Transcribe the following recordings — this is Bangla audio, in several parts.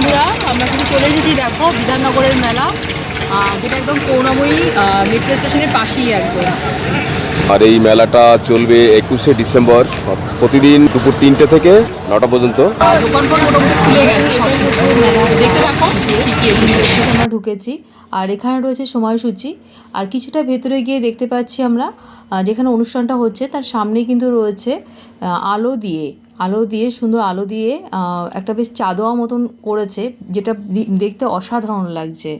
বন্ধুরা, আমরা কিন্তু চলে এসেছি দেখো বিধাননগরের মেলা, যেটা একদম করুণাময়ী মেট্রো স্টেশনের পাশেই একদম। আর এই মেলাটা চলবে 21শে ডিসেম্বর, প্রতিদিন দুপুর 3টে থেকে 9টা পর্যন্ত। দোকানপাট মোটামুটি খুলে গেছে, দেখতে থাকো। আমরা ঢুকেছি আর এখানে রয়েছে সময়সূচি। আর কিছুটা ভেতরে গিয়ে দেখতে পাচ্ছি আমরা যেখানে অনুষ্ঠানটা হচ্ছে তার সামনেই কিন্তু রয়েছে আলো দিয়ে সুন্দর আলো দিয়ে একটা বেশ চাঁদোয়া মতন করেছে, যেটা দেখতে অসাধারণ লাগছে।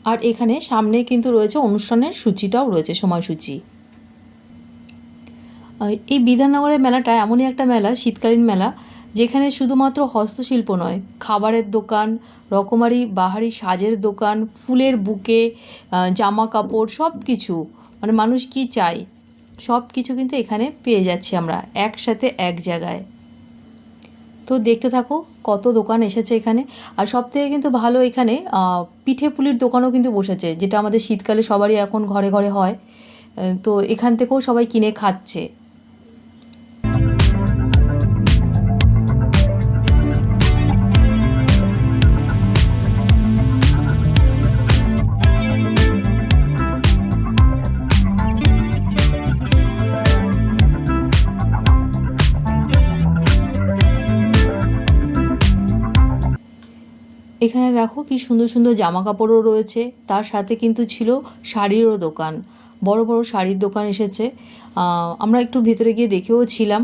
আর এখানে সামনে কিন্তু রয়েছে অনুষ্ঠানের সূচিটাও রয়েছে, সময়সূচি। এই বিধাননগরের মেলাটা এমনই একটা মেলা, শীতকালীন মেলা, যেখানে শুধুমাত্র হস্তশিল্প নয়, খাবারের দোকান, রকমারি বাহারি সাজের দোকান, ফুলের বুকে, জামা কাপড়, সব কিছু, মানে মানুষ কি চায় সব কিছু কিন্তু এখানে পেয়ে যাচ্ছি আমরা একসাথে এক জায়গায়। তো দেখতে থাকো কত দোকান এসেছে এখানে। আর সব থেকে কিন্তু ভালো, এখানে পিঠে পুলির দোকানও কিন্তু বসেছে, যেটা আমাদের শীতকালে সবারই এখন ঘরে ঘরে হয়। তো এখান থেকেও সবাই কিনে খাচ্ছে। এখানে দেখো কি সুন্দর সুন্দর জামা কাপড়ও রয়েছে, তার সাথে কিন্তু ছিল শাড়িরও দোকান, বড় বড় শাড়ির দোকান এসেছে। আমরা একটু ভেতরে গিয়ে দেখেও ছিলাম।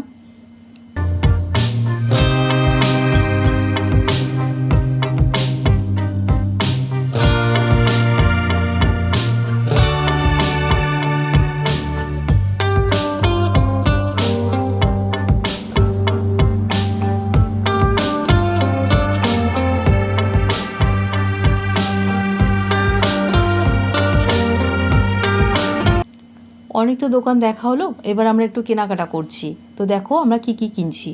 অনেক তো দোকান দেখা হলো, এবার আমরা একটু কেনাকাটা করছি। তো দেখো আমরা কি কি কিনছি।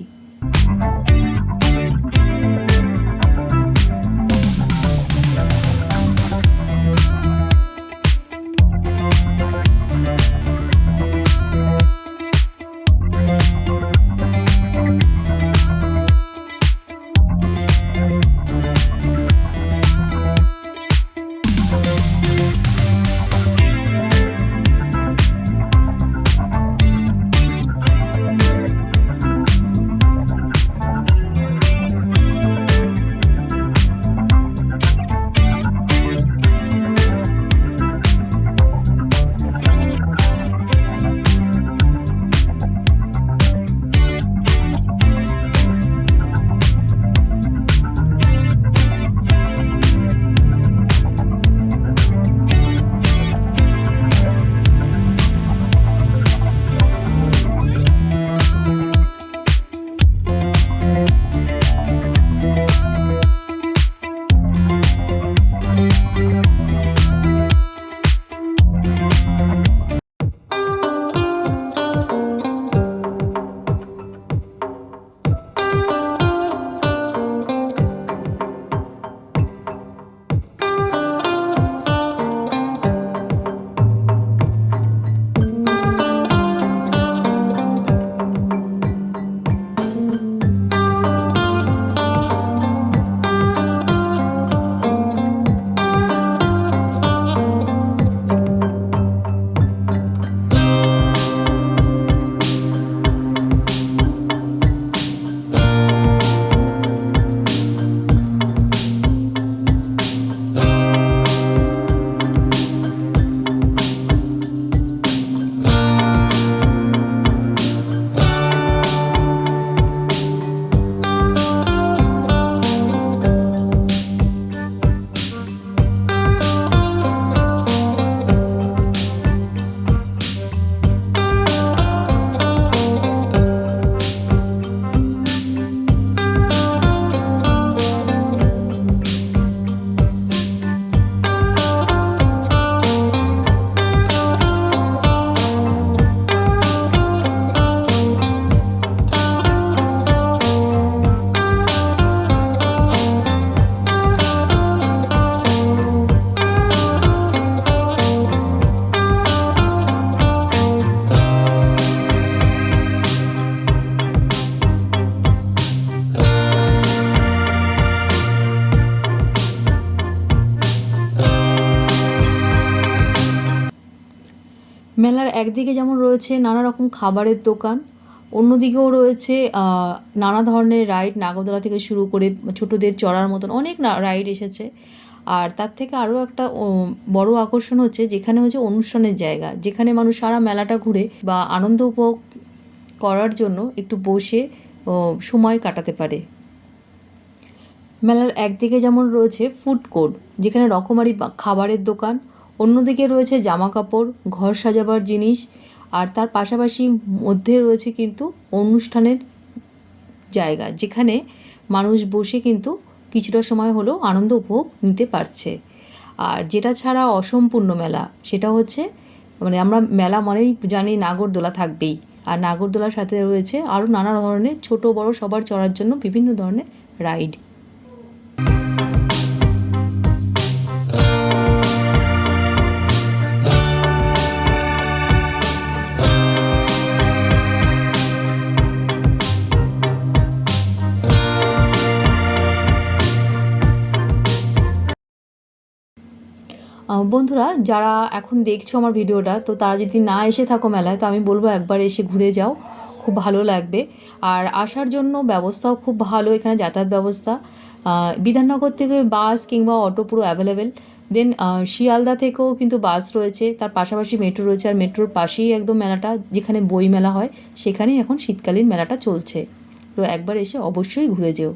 মেলার একদিকে যেমন রয়েছে নানা রকম খাবারের দোকান, অন্যদিকেও রয়েছে নানা ধরনের রাইড, নাগরদোলা থেকে শুরু করে ছোটদের চড়ার মতন অনেক রাইড এসেছে। আর তার থেকে আরও একটা বড় আকর্ষণ হচ্ছে যেখানে হচ্ছে অনুষ্ঠানের জায়গা, যেখানে মানুষ সারা মেলাটা ঘুরে বা আনন্দ উপভোগ করার জন্য একটু বসে সময় কাটাতে পারে। মেলার একদিকে যেমন রয়েছে ফুড কোর্ট, যেখানে রকমারি খাবারের দোকান, অন্যদিকে রয়েছে জামা কাপড়, ঘর সাজাবার জিনিস, আর তার পাশাপাশি মধ্যে রয়েছে কিন্তু অনুষ্ঠানের জায়গা, যেখানে মানুষ বসে কিন্তু কিছুটা সময় হলেও আনন্দ উপভোগ নিতে পারছে। আর যেটা ছাড়া অসম্পূর্ণ মেলা সেটা হচ্ছে মানে আমরা মেলা মানেই জানি নাগরদোলা থাকবেই, আর নাগরদোলার সাথে রয়েছে আরও নানা ধরনের ছোট বড় সবার চড়ার জন্য বিভিন্ন ধরনের রাইড। বন্ধুরা যারা এখন দেখছো আমার ভিডিওটা, তো তারা যদি না এসে থাকো মেলায়, তো আমি বলবো একবার এসে ঘুরে যাও, খুব ভালো লাগবে। আর আসার জন্য ব্যবস্থাও খুব ভালো, এখানে যাতায়াত ব্যবস্থা বিধাননগর থেকে বাস কিংবা অটো পুরো অ্যাভেলেবেল। দেন শিয়ালদা থেকেও কিন্তু বাস রয়েছে, তার পাশাপাশি মেট্রো রয়েছে, আর মেট্রোর পাশেই একদম মেলাটা, যেখানে বই মেলা হয় সেখানেই এখন শীতকালীন মেলাটা চলছে। তো একবার এসে অবশ্যই ঘুরে যেও।